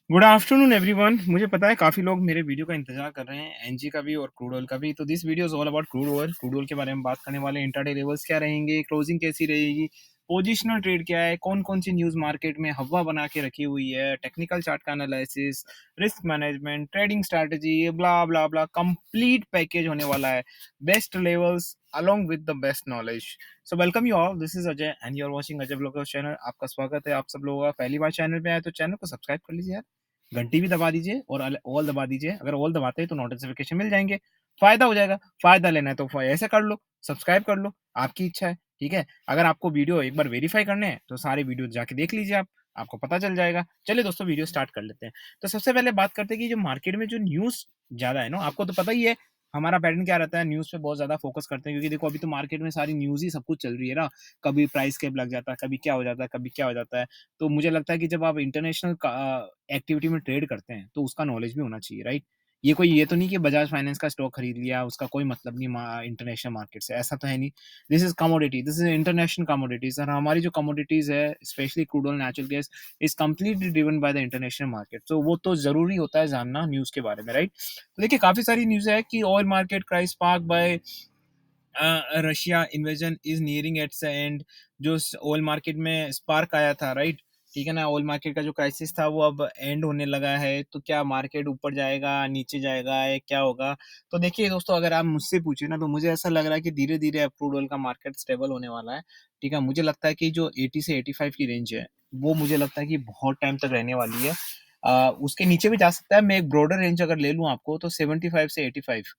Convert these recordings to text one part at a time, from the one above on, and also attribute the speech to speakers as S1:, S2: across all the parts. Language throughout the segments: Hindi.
S1: Good afternoon everyone. मुझे पता है काफ़ी लोग मेरे वीडियो का इंतजार कर रहे हैं, एनजी का भी और क्रूड ऑयल का भी। तो this video is all about crude oil के बारे में बात करने वाले हैं। इंट्राडे लेवल्स क्या रहेंगे, क्लोजिंग कैसी रहेगी, पोजिशनल ट्रेड क्या है, कौन कौन सी न्यूज़ मार्केट में हवा बना के रखी हुई है, टेक्निकल चार्ट का analysis, risk management, trading strategy, blah blah blah, complete package होने वाला है। Best levels along with the best knowledge. So welcome you all. This is Ajay and you're watching Ajay Vloggers channel. आपका स्वागत है। आप सब लोगों का पहली बार चैनल पे आए तो चैनल को सब्सक्राइब कर लीजिए यार, घंटी भी दबा दीजिए और ऑल दबा दीजिए। अगर ऑल दबाते हैं तो नोटिफिकेशन मिल जाएंगे, फायदा हो जाएगा। फायदा लेना है तो ऐसे कर लो, सब्सक्राइब कर लो, आपकी इच्छा है। ठीक है, अगर आपको वीडियो एक बार वेरीफाई करने हैं तो सारे वीडियो जाके देख लीजिए, आप आपको पता चल जाएगा। चलिए दोस्तों, वीडियो स्टार्ट कर लेते हैं। तो सबसे पहले बात करते हैं कि जो मार्केट में जो न्यूज़ ज़्यादा है ना, आपको तो पता ही है हमारा पैटर्न क्या रहता है, न्यूज़ पे बहुत ज़्यादा फोकस करते हैं। क्योंकि देखो अभी तो मार्केट में सारी न्यूज़ ही सब कुछ चल रही है ना, कभी प्राइस कैप लग जाता है, कभी क्या हो जाता है, कभी क्या हो जाता है। तो मुझे लगता है कि जब आप इंटरनेशनल एक्टिविटी में ट्रेड करते हैं तो उसका नॉलेज भी होना चाहिए, राइट? ये तो नहीं कि बजाज फाइनेंस का स्टॉक खरीद लिया, उसका कोई मतलब नहीं इंटरनेशनल मार्केट से, ऐसा तो है नहीं। This is commodity, this is international commodities, और हमारी जो कमोडिटीज है specially crude oil natural gas is completely driven by the international market. तो वो तो जरूरी होता है जानना न्यूज के बारे में, राइट? तो देखिए काफी सारी न्यूज है कि oil market crisis spark by Russia invasion is nearing its end. जो ऑयल मार्केट में स्पार्क आया था, राइट? ठीक है ना, ऑयल मार्केट का जो क्राइसिस था वो अब एंड होने लगा है। तो क्या मार्केट ऊपर जाएगा, नीचे जाएगा, या क्या होगा? तो देखिए दोस्तों, अगर आप मुझसे पूछे ना तो मुझे ऐसा लग रहा है कि धीरे धीरे अब क्रूड ऑयल का मार्केट स्टेबल होने वाला है। ठीक है, मुझे लगता है कि जो 80 से 85 की रेंज है वो मुझे लगता है कि बहुत टाइम तक रहने वाली है। उसके नीचे भी जा सकता है। मैं एक ब्रॉडर रेंज अगर ले लूं आपको तो 75 से 85,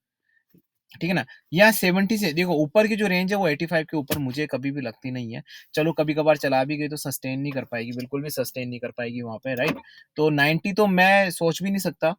S1: ठीक है ना, या 70 से, देखो ऊपर की जो रेंज है वो 85 के ऊपर मुझे कभी भी लगती नहीं है। चलो कभी कभार चला भी गई तो सस्टेन नहीं कर पाएगी, बिल्कुल भी सस्टेन नहीं कर पाएगी वहां पे, राइट? तो 90 तो मैं सोच भी नहीं सकता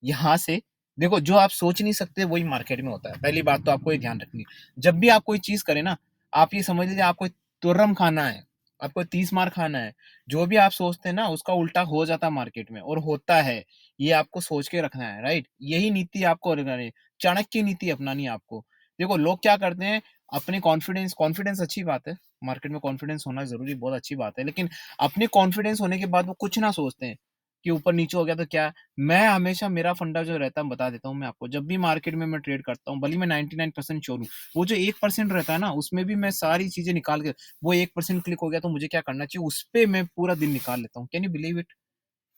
S1: यहाँ से। देखो जो आप सोच नहीं सकते वही मार्केट में होता है, पहली बात तो आपको ये ध्यान रखनी है। जब भी आप कोई चीज करें ना, आप ये समझ लीजिए आपको तुर्रम खाना है, आपको 30 मार खाना है। जो भी आप सोचते हैं ना उसका उल्टा हो जाता है मार्केट में, और होता है। ये आपको सोच के रखना है, राइट? यही नीति आपको रखनी है, चाणक्य नीति अपनानी है आपको। देखो लोग क्या करते हैं, अपने कॉन्फिडेंस कॉन्फिडेंस अच्छी बात है, मार्केट में कॉन्फिडेंस होना जरूरी, बहुत अच्छी बात है, लेकिन अपने कॉन्फिडेंस होने के बाद वो कुछ ना सोचते हैं कि ऊपर नीचे हो गया तो क्या। मैं हमेशा मेरा फंडा जो रहता है बता देता हूँ मैं आपको, जब भी मार्केट में मैं ट्रेड करता हूँ, भले ही मैं 99% श्योर हूँ, वो जो 1% रहता है ना उसमें भी मैं सारी चीजें निकाल के, वो 1% क्लिक हो गया तो मुझे क्या करना चाहिए उस पे मैं पूरा दिन निकाल लेता हूँ। Can you believe it?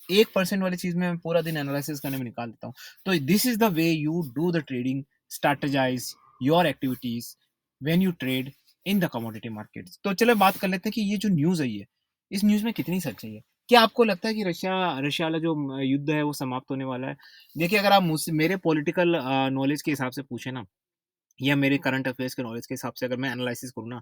S1: 1% वाली चीज में मैं पूरा दिन एनालिसिस करने में निकाल देता हूँ। तो this is the way you do the trading, strategise your activities when you trade in the commodity market. तो चलो बात कर लेते हैं कि ये जो न्यूज है, ये इस न्यूज में कितनी सच्चाई है। क्या आपको लगता है कि रशिया रशिया वाला जो युद्ध है वो समाप्त होने वाला है? देखिए अगर आप मुझसे मेरे पॉलिटिकल नॉलेज के हिसाब से पूछे ना, या मेरे करंट अफेयर्स के नॉलेज के हिसाब से अगर मैं एनालिसिस करूँ ना,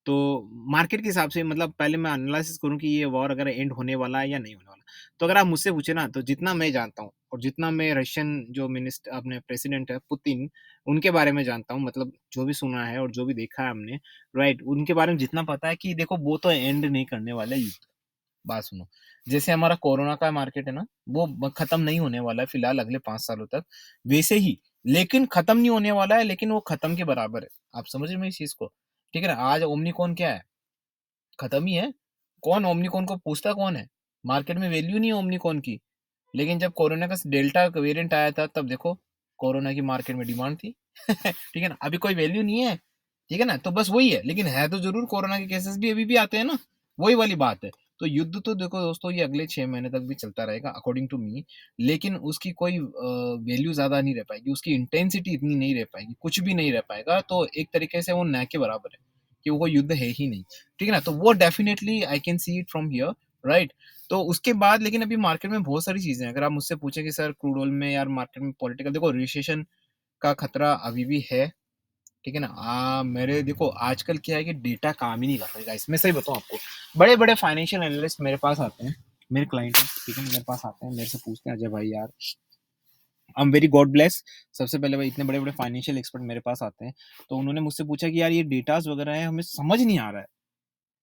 S1: तो मार्केट के हिसाब से, मतलब पहले मैं एनालिसिस करूँ कि ये वॉर अगर एंड होने वाला है या नहीं होने वाला। तो अगर आप मुझसे पूछे ना, तो जितना मैं जानता हूँ और जितना मैं रशियन जो मिनिस्टर अपने प्रेसिडेंट है पुतिन, उनके बारे में जानता हूँ, मतलब जो भी सुना है और जो भी देखा है हमने, राइट, उनके बारे में जितना पता है कि देखो वो तो एंड नहीं करने वाले युद्ध। बात सुनो, जैसे हमारा कोरोना का मार्केट है ना, वो खत्म नहीं होने वाला है फिलहाल अगले 5 सालों तक, वैसे ही। लेकिन खत्म नहीं होने वाला है, लेकिन वो खत्म के बराबर है। आप समझ रहे हो इस चीज को? ठीक है ना, आज ओमनिकॉन क्या है, खत्म ही है। कौन ओमनिकॉन को पूछता कौन है? मार्केट में वैल्यू नहीं है ओमनिकॉन की। लेकिन जब कोरोना का डेल्टा वेरिएंट आया था तब देखो, कोरोना की मार्केट में डिमांड थी। ठीक है ना, अभी कोई वैल्यू नहीं है। ठीक है ना, तो बस वही है, लेकिन है तो जरूर, कोरोना के केसेस भी अभी भी आते हैं ना, वही वाली बात है। तो युद्ध तो देखो दोस्तों, ये अगले 6 महीने तक भी चलता रहेगा अकॉर्डिंग टू मी। लेकिन उसकी कोई वैल्यू ज्यादा नहीं रह पाएगी, उसकी इंटेंसिटी इतनी नहीं रह पाएगी, कुछ भी नहीं रह पाएगा। तो एक तरीके से वो न के बराबर है, कि वो युद्ध है ही नहीं। ठीक है ना, तो वो definitely I can see it from here, right? तो उसके बाद लेकिन अभी मार्केट में बहुत सारी चीजें हैं। अगर आप मुझसे पूछे कि सर क्रूड ऑयल में यार मार्केट में पॉलिटिकल, देखो रिसेशन का खतरा अभी भी है। ठीक है ना, मेरे देखो आजकल क्या है कि डेटा काम ही नहीं कर रहा है, इसमें सही बताऊं आपको। बड़े बड़े फाइनेंशियल एनालिस्ट मेरे पास आते हैं, मेरे क्लाइंट हैं, ठीक है, मेरे पास आते हैं, मेरे से पूछते हैं, अजय भाई यार, आई एम वेरी गॉड ब्लेस। सबसे पहले भाई इतने बड़े बड़े फाइनेंशियल एक्सपर्ट मेरे पास आते हैं, तो उन्होंने मुझसे पूछा कि यार ये डेटाज वगैरह है, हमें समझ नहीं आ रहा है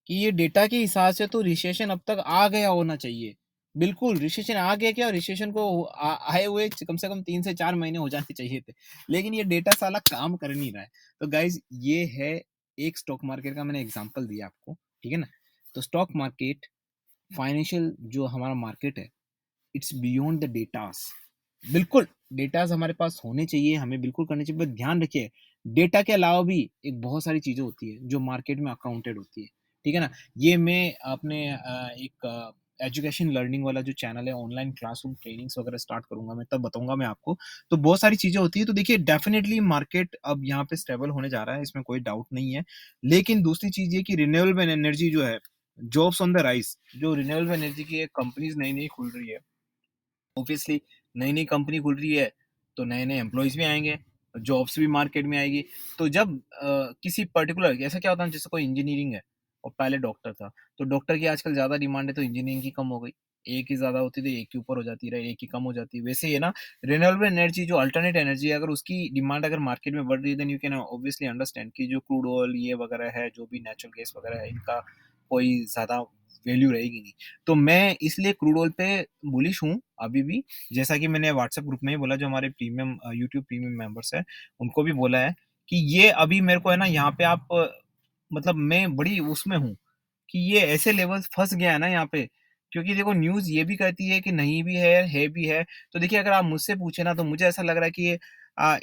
S1: कि ये डेटा के हिसाब से तो रिसेशन अब तक आ गया होना चाहिए। बिल्कुल रिसेशन आ गया, क्या रिसेशन को आए हुए कम से कम 3 से 4 महीने हो जाने चाहिए थे, लेकिन ये डेटा साला काम कर नहीं रहा है। तो गाइज ये है एक स्टॉक मार्केट का मैंने एग्जांपल दिया आपको, ठीक है ना। तो स्टॉक मार्केट, फाइनेंशियल जो हमारा मार्केट है, इट्स बियॉन्ड द डेटास। बिल्कुल, डेटास हमारे पास होने चाहिए, हमें बिल्कुल करने चाहिए, बट ध्यान रखिए, डेटा के अलावा भी एक बहुत सारी चीज़ें होती है, जो मार्केट में अकाउंटेड होती है, ठीक है ना? ये मैं अपने एक एजुकेशन लर्निंग वाला जो चैनल है, ऑनलाइन क्लासरूम ट्रेनिंग्स वगैरह स्टार्ट करूँगा मैं, तब बताऊँगा मैं आपको। तो बहुत सारी चीज़ें होती हैं, तो देखिए डेफ़िनेटली मार्केट अब यहाँ पे स्टेबल होने जा रहा है, इसमें कोई डाउट नहीं है। लेकिन दूसरी चीज़ ये कि रिन्यूएबल एनर्जी जो है, जॉब्स ऑन द राइज़, जो रिन्यूएबल एनर्जी की कंपनीज़ नई-नई खुल रही है, ऑब्वियसली नई-नई कंपनी खुल रही है, तो नए-नए एम्प्लॉइज़ भी आएँगे, जॉब्स भी मार्केट में आएगी। तो जब किसी पर्टिकुलर ऐसा क्या होता है, जैसे कोई इंजीनियरिंग है और पहले डॉक्टर था, तो डॉक्टर की आजकल ज़्यादा डिमांड है तो इंजीनियरिंग की कम हो गई। एक की ज़्यादा होती थी, एक की ऊपर हो जाती है, एक की कम हो जाती है। वैसे ही है ना, रिन्यूएबल एनर्जी जो अल्टरनेट एनर्जी है, अगर उसकी डिमांड अगर मार्केट में बढ़ रही है, then you can obviously understand कि जो क्रूड ऑयल ये वगैरह है, जो भी नेचुरल गैस वगैरह है, इनका कोई ज़्यादा वैल्यू रहेगी नहीं। तो मैं इसलिए क्रूड ऑयल पे बुलिश हूँ अभी भी। जैसा कि मैंने व्हाट्सएप ग्रुप में ही बोला, जो हमारे प्रीमियम यूट्यूब प्रीमियम मेंबर्स हैं, उनको भी बोला है कि ये अभी मेरे को है ना, यहाँ पे आप मतलब मैं बड़ी उसमें हूँ कि ये ऐसे लेवल्स फँस गया है ना यहाँ पे, क्योंकि देखो न्यूज़ ये भी कहती है कि नहीं भी है भी है। तो देखिए, अगर आप मुझसे पूछे ना, तो मुझे ऐसा लग रहा है कि ये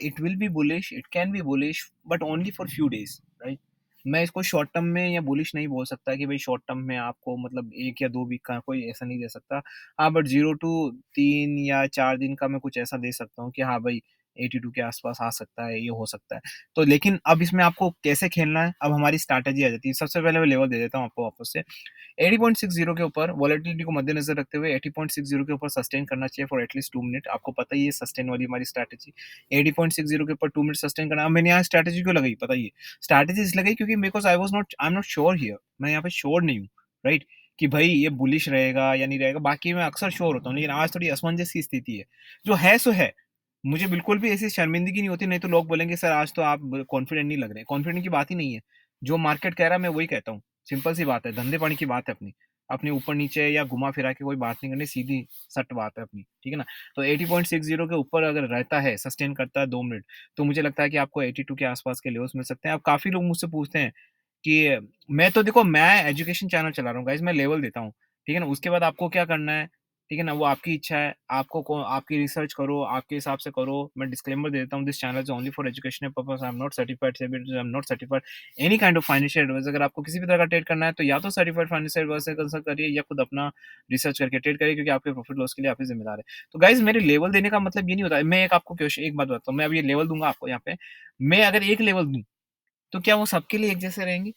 S1: it will be bullish, it can be bullish, but only for few days, right? मैं इसको शॉर्ट टर्म में या बुलिश नहीं बोल सकता कि भाई शॉर्ट टर्म में आपको मतलब 1 या 2 वीक का कोई ऐसा नहीं दे सकता। हाँ, बट 0 टू 3 या 4 दिन का मैं कुछ ऐसा दे सकता हूँ कि हाँ भाई, 82 के आस-पास आ सकता है, ये हो सकता है। तो लेकिन अब इसमें आपको कैसे खेलना है, अब हमारी स्ट्रैटेजी आ जाती है। सबसे पहले मैं लेवल दे देता हूँ आपको वापस से। 80.60 के ऊपर वोलेटिलिटी को मद्देनज़र रखते हुए 80.60 के ऊपर सस्टेन करना चाहिए फॉर एटलीस्ट 2 मिनट। आपको पता ही है सस्टेन वाली हमारी स्ट्रैटेजी। 80.60 के ऊपर 2 मिनट सस्टेन करना। अब मैंने यहाँ स्ट्रैटेजी क्यों लगाई पता है ये? स्ट्रैटेजी इसलिए लगाई क्योंकि I am not sure here. मैं यहाँ पे श्योर नहीं हूँ, राइट? कि भाई ये बुलिश रहेगा या नहीं रहेगा। बाकी मैं अक्सर श्योर होता हूँ, लेकिन आज थोड़ी असमंजस की स्थिति है। जो है सो है। मुझे बिल्कुल भी ऐसी शर्मिंदगी नहीं होती, नहीं तो लोग बोलेंगे सर आज तो आप कॉन्फिडेंट नहीं लग रहे। कॉन्फिडेंट की बात ही नहीं है। जो मार्केट कह रहा है मैं वही कहता हूँ। सिंपल सी बात है, धंधे-पानी की बात है अपनी। अपनी ऊपर-नीचे या घुमा-फिरा के कोई बात नहीं करनी, सीधी सट बात है अपनी, ठीक है ना? तो 80.60 के ऊपर अगर रहता है, सस्टेन करता है 2 मिनट, तो मुझे लगता है कि आपको 82 के आस-पास के लेवल्स मिल सकते हैं। अब काफ़ी लोग मुझसे पूछते हैं कि मैं तो देखो मैं एजुकेशन चैनल चला रहा हूँ गाइज़, मैं लेवल देता हूँ, ठीक है ना? उसके बाद आपको क्या करना है, ठीक है ना? वो आपकी इच्छा है, आपको आपकी रिसर्च करो, आपके हिसाब से करो। मैं डिस्क्लेमर दे देता हूँ, this channel is only for educational purpose, I am not certified SEBI, I am not certified any kind of financial advice. अगर आपको किसी भी तरह का ट्रेड करना है, तो या तो सर्टिफाइड फाइनेंशियल एडवाइस से कंसल्ट करिए या खुद अपना रिसर्च करके ट्रेड करिए, क्योंकि आपके प्रॉफिट लॉस के लिए आप ही ज़िम्मेदार हैं। तो गाइज़ मेरे लेवल देने का मतलब ये नहीं होता है, मैं एक आपको एक बात बताता हूँ, मैं अब ये लेवल दूँगा आपको यहाँ पे, मैं अगर एक लेवल दूँ, तो क्या वो सबके लिए एक जैसे रहेंगे?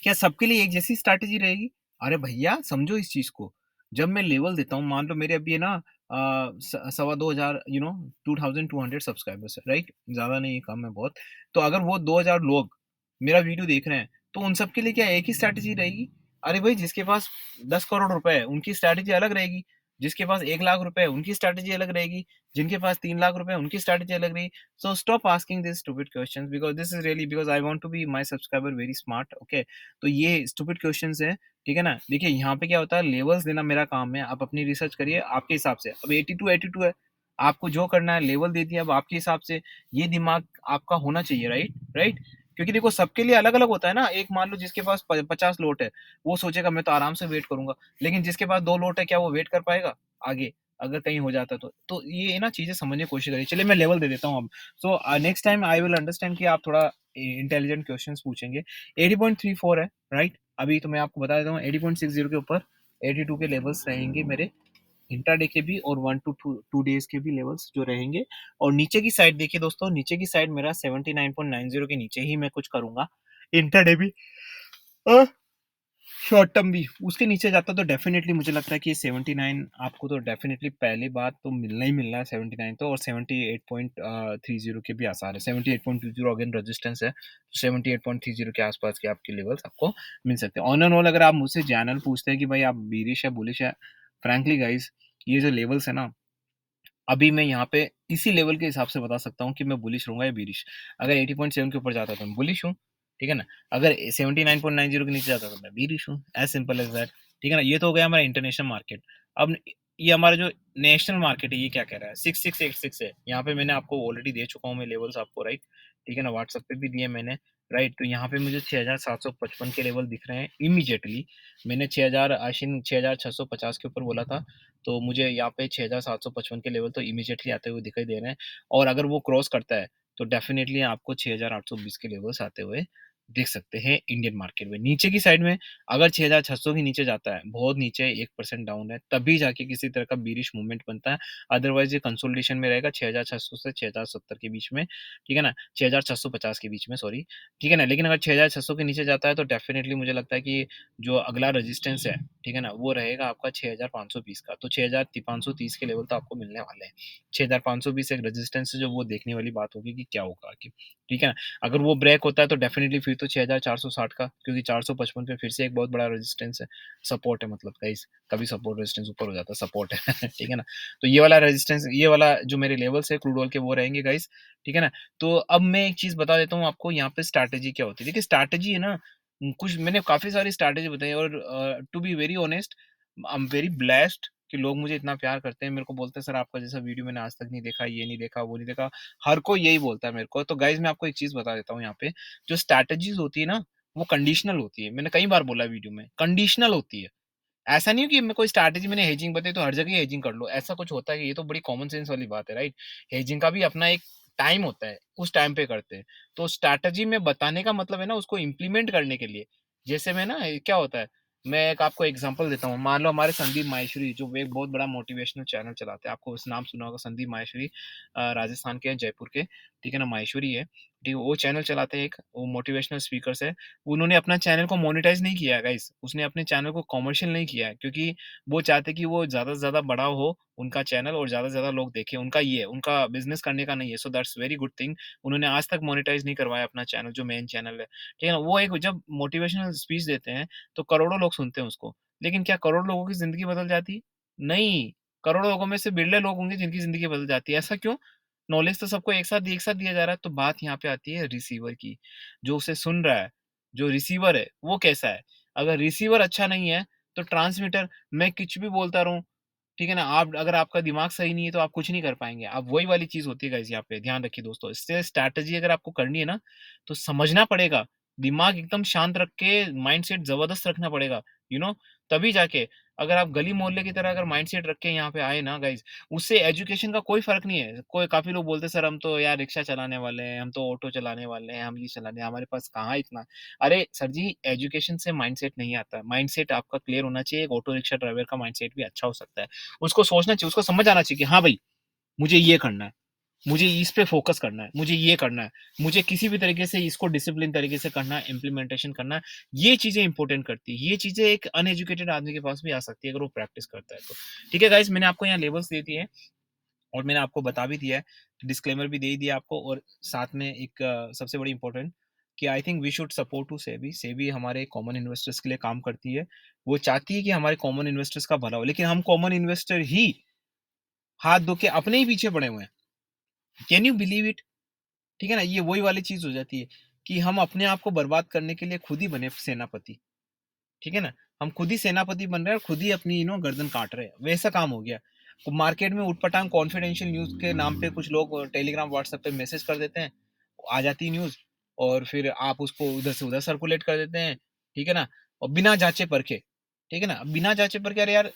S1: क्या सबके लिए एक जैसी स्ट्रैटेजी रहेगी? अरे भैया समझो इस चीज़ को। जब मैं लेवल देता हूँ, मान लो मेरे अभी है ना सवा 2000 2200 सब्सक्राइबर्स है, राइट? ज़्यादा नहीं है, कम है बहुत। तो अगर वो 2000 लोग मेरा वीडियो देख रहे हैं, तो उन सब के लिए क्या एक ही स्ट्रैटेजी रहेगी? अरे भाई जिसके पास 10 करोड़ रुपए है, उनकी स्ट्रैटेजी अलग रहेगी। जिसके पास 1 लाख रुपए है, उनकी स्ट्रैटेजी अलग रहेगी। जिनके पास 3 लाख रुपए है, उनकी स्ट्रैटेजी अलग रहेगी। So stop asking these stupid questions because this is really because I want to be my subscriber very smart, okay? तो ये स्टूपिड क्वेश्चंस हैं, ठीक है ना? देखिए यहाँ पे क्या होता है, लेवल्स देना मेरा काम है, आप अपनी रिसर्च करिए आपके हिसाब से। अब 82 है, आपको जो करना है लेवल दे दिया, अब आपके हिसाब से ये दिमाग आपका होना चाहिए, राइट? राइट? क्योंकि देखो सबके लिए अलग-अलग होता है ना, एक मान लो जिसके पास प 50 लॉट है, वो सोचेगा मैं तो आराम से वेट करूँगा, लेकिन जिसके पास 2 लॉट है, क्या वो वेट कर पाएगा आगे? अगर कहीं हो जाता तो। तो ये ना चीज़ें समझने की कोशिश करिए। चलिए मैं लेवल दे देता हूँ अब। So next time I will understand कि आप थोड़ा इंटेलिजेंट क्वेश्चंस पूछेंगे। 80.34 है, राइट? अभी तो मैं आपको बता देता हूँ 80.60 के ऊपर 82 के लेवल्स रहेंगे मेरे इंट्राडे के भी, और 1 टू 2 डेज़ के भी लेवल्स जो रहेंगे। और नीचे की साइड देखिए दोस्तों, नीचे की साइड मेरा 79.90 के नीचे ही मैं कुछ करूँगा। इंट्राडे भी और शॉर्ट टर्म भी। उसके नीचे जाता तो डेफ़िनेटली मुझे लगता है कि 79 आपको तो डेफ़िनेटली पहली बात तो मिलना ही मिलना है 79 तो, और 78.30 के भी आसार है। 78.20 अगेन रेजिस्टेंस है, तो 78.30 के आस-पास के आपके लेवल्स आपको मिल सकते हैं। ऑन एंड ऑल अगर आप मुझसे जनरल पूछते हैं कि भाई आप बेयरिश है, बुलिश है, फ्रैंकली गाइज़ ये जो लेवल्स है ना, अभी मैं यहाँ पे इसी लेवल के हिसाब से बता सकता हूँ कि मैं बुलिश रहूँगा या बेयरिश। अगर 80.7 के ऊपर जाता है तो मैं बुलिश हूँ, ठीक है ना? अगर 79.90 के नीचे जाता है तो मैं बेयरिश हूँ, एज़ सिंपल एज़ दैट, ठीक है ना? ये तो हो गया हमारा इंटरनेशनल मार्केट। अब ये हमारा जो नेशनल मार्केट है, ये क्या कह रहा है? 6686 है। यहाँ पे मैंने आपको ऑलरेडी दे चुका हूँ मैं लेवल्स आपको, राइट? ठीक है ना? व्हाट्सएप पे भी दिए मैंने। राइट? तो यहाँ पे मुझे 6,755 के लेवल दिख रहे हैं इमीडिएटली। मैंने 6,000 आशीन 6,650 के ऊपर बोला था, तो मुझे यहाँ पे 6,755 के लेवल तो इमीडिएटली आते हुए दिखाई दे रहे हैं, और अगर वो क्रॉस करता है, तो डेफ़िनेटली आपको 6,820 के लेवल्स आते हुए दिख सकते हैं इंडियन मार्केट में। नीचे की साइड में अगर 6,600 के नीचे जाता है, बहुत नीचे 1% डाउन है, तभी जाके किसी तरह का बीरिश मूवमेंट बनता है। अदरवाइज़ ये कंसोलिडेशन में रहेगा 6,600 से 6,070 के बीच में, ठीक है ना? 6,650 के बीच में, सॉरी, ठीक है ना? लेकिन अगर 6,600 के नीचे जाता है तो डेफ़िनेटली मुझे लगता है कि जो अगला रेजिस्टेंस है, ठीक है ना? वो रहेगा आपका 6,520 का। तो 6,530 के लेवल तो आपको मिलने वाले हैं। 6,520 एक रेजिस्टेंस है, जो वो देखने वाली बात होगी कि क्या होगा आगे, ठीक है ना? अगर वो ब्रेक होता है तो डेफ़िनेटली फिर तो 6,460 का, क्योंकि 455 पे फिर से एक बहुत बड़ा रेजिस्टेंस है, सपोर्ट है मतलब गाइस, कभी सपोर्ट रेजिस्टेंस ऊपर हो जाता है, सपोर्ट है ठीक है ना? तो ये वाला रेजिस्टेंस, ये वाला जो मेरे लेवल्स है क्रूड ऑयल के, वो रहेंगे गाइस, ठीक है ना? तो अब मैं एक चीज़ बता देता हूँ आपको यहाँ पे स्ट्रैटेजी क्या होती है। देखिए स्ट्रैटेजी है ना, कुछ मैंने काफ़ी सारी स्ट्रैटेजी बताई, और to be very honest, I am very blessed कि लोग मुझे इतना प्यार करते हैं। मेरे को बोलते हैं सर आपका जैसा वीडियो मैंने आज तक नहीं देखा, ये नहीं देखा, वो नहीं देखा। हर कोई यही बोलता है मेरे को। तो गाइज़ मैं आपको एक चीज़ बता देता हूँ यहाँ पे, जो स्ट्रैटेजीज़ होती है ना, वो कंडीशनल होती है। मैंने कई बार बोला है वीडियो में, कंडीशनल होती है। ऐसा नहीं है कि मैं कोई स्ट्रैटेजी मैंने हेजिंग बताई तो हर जगह हेजिंग कर लो, ऐसा कुछ होता है? ये तो बड़ी कॉमन सेंस वाली बात है, राइट? हेजिंग का भी अपना एक टाइम होता है, उस टाइम पे करते हैं। तो स्ट्रैटेजी में बताने का मतलब है ना, उसको इम्प्लीमेंट करने के लिए। जैसे मैं ना, क्या होता है, मैं एक आपको एग्जांपल देता हूँ। मान लो हमारे संदीप माहेश्वरी, जो एक बहुत बड़ा मोटिवेशनल चैनल चलाते हैं, आपको उस नाम सुना होगा, संदीप माहेश्वरी, राजस्थान के हैं, जयपुर के, ठीक है ना? माहेश्वरी है, ठीक है? वो चैनल चलाते हैं एक, वो मोटिवेशनल स्पीकर्स है। उन्होंने अपना चैनल को मोनेटाइज़ नहीं किया है गाइस, उसने अपने चैनल को कमर्शियल नहीं किया है, क्योंकि वो चाहते हैं कि वो ज़्यादा से ज़्यादा बड़ा हो उनका चैनल, और ज़्यादा से ज़्यादा लोग देखें, उनका ये है, उनका बिज़नेस करने का नहीं है। So that's very good thing. उन्होंने आज तक मोनेटाइज़ नहीं करवाया अपना चैनल, जो मेन चैनल है, ठीक है ना? वो एक जब मोटिवेशनल स्पीच देते हैं, तो करोड़ों लोग सुनते हैं उसको। लेकिन क्या करोड़ों लोगों की ज़िंदगी बदल जाती है? नहीं, करोड़ों लोगों में से बिरले लोग होंगे जिनकी ज़िंदगी बदल जाती है। ऐसा क्यों? नॉलेज तो सबको एक साथ दिया जा रहा है। तो बात यहाँ पे आती है रिसीवर की, जो उसे सुन रहा है, जो रिसीवर है, वो कैसा है? अगर रिसीवर अच्छा नहीं है, तो ट्रांसमीटर, मैं कुछ भी बोलता रहूँ, ठीक है ना? आप अगर आपका दिमाग सही नहीं है, तो आप कुछ नहीं कर पाएँगे। अब वही वाली चीज़ होती है गाइज़ यहाँ पे, ध्यान रखिए दोस्तों। इससे स्ट्रैटेजी अगर आपको करनी है ना, तो समझना पड़ेगा। दिमाग एकदम शांत रख के माइंडसेट ज़बरदस्त रखना पड़ेगा, तभी जाके, अगर आप गली मोहल्ले की तरह अगर माइंडसेट रख के यहाँ पे आए ना गाइज़, उससे एजुकेशन का कोई फ़र्क नहीं है। कोई काफ़ी लोग बोलते हैं सर हम तो यार रिक्शा चलाने वाले हैं, हम तो ऑटो चलाने वाले हैं, हम ये चलाने, हमारे पास कहाँ इतना। अरे सर जी, एजुकेशन से माइंडसेट नहीं आता है। माइंडसेट आपका क्लियर होना चाहिए। एक ऑटो रिक्शा ड्राइवर का माइंडसेट भी अच्छा हो सकता है। उसको सोचना चाहिए, उसको समझ आना चाहिए कि हाँ भाई, मुझे ये करना है, मुझे इस पे फ़ोकस करना है, मुझे ये करना है, मुझे किसी भी तरीके से इसको डिसिप्लिन तरीके से करना है, इम्प्लीमेंटेशन करना है। ये चीज़ें इंपॉर्टेंट करती है। ये चीज़ें एक अनएजुकेटेड आदमी के पास भी आ सकती है, अगर वो प्रैक्टिस करता है तो। ठीक है गाइज़, मैंने आपको यहाँ लेवल्स दे दिए हैं, और मैंने आपको बता भी दिया है, डिस्क्लेमर भी दे ही दिया आपको, और साथ में एक सबसे बड़ी इम्पोर्टेंट, कि I think we should support to SEBI. SEBI हमारे कॉमन इन्वेस्टर्स के लिए काम करती है। वो चाहती है कि हमारे कॉमन इन्वेस्टर्स का भला हो, लेकिन हम कॉमन इन्वेस्टर ही हाथ धो के अपने ही पीछे पड़े हुए हैं। Can you believe it? ठीक है ना? ये वही वाली चीज़ हो जाती है कि हम अपने आप को बर्बाद करने के लिए खुद ही बने सेनापति। ठीक है ना? हम खुद ही सेनापति बन रहे हैं और खुद ही अपनी गर्दन काट रहे हैं। वैसा काम हो गया। तो मार्केट में ऊट-पटांग कॉन्फिडेंशियल न्यूज़ के नाम पे कुछ लोग टेलीग्राम, व्हाट्सएप पे मैसेज कर देते हैं। आ जाती है न्यूज़, और फिर आप उसको उधर से उधर सर्कुलेट कर देते हैं। ठीक है ना? और बिना जाँचे-परखे। ठीक है ना? बिना जाँचे-परखे, अरे यार,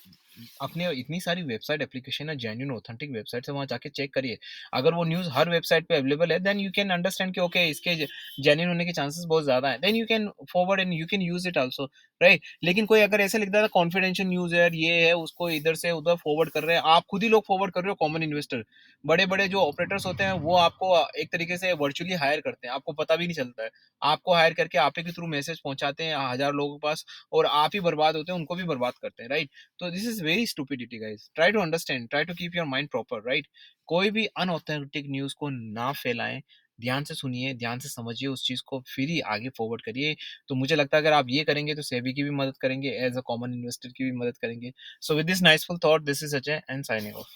S1: अपने इतनी सारी वेबसाइट एप्लीकेशन है, जेन्युइन ऑथेंटिक वेबसाइट है, वहाँ जाके चेक करिए। अगर वो न्यूज़ हर वेबसाइट पे अवेलेबल है, देन यू कैन अंडरस्टैंड कि ओके, इसके जेन्युइन होने के चांसेस बहुत ज़्यादा हैं। Then you can forward and you can use it also, right? लेकिन कोई अगर ऐसे लिख देता है कॉन्फिडेंशियल न्यूज़ है, ये है, उसको इधर से उधर फॉरवर्ड कर रहे हैं, आप खुद ही लोग फॉरवर्ड कर रहे हो, कॉमन इन्वेस्टर। बड़े-बड़े जो ऑपरेटर्स होते हैं, वो आपको एक तरीके से वर्चुअली हायर करते हैं, आपको पता भी नहीं चलता है। आपको हायर करके आप ही के थ्रू मैसेज पहुँचाते हैं हज़ार लोगों के पास, और आप ही बर्बाद होते हैं, उनको भी बर्बाद करते हैं, राइट? तो this is very stupidity guys. Try to understand, try to keep your mind proper, right? कोई भी अनऑथेंटिक न्यूज़ को ना फैलाएँ, ध्यान से सुनिए, ध्यान से समझिए उस चीज़ को, फिर ही आगे फॉरवर्ड करिए। तो मुझे लगता है अगर आप ये करेंगे, तो सेबी की भी मदद करेंगे, एज़ अ कॉमन इन्वेस्टर की भी मदद करेंगे। So with this niceful thought, this is Ajay and signing of.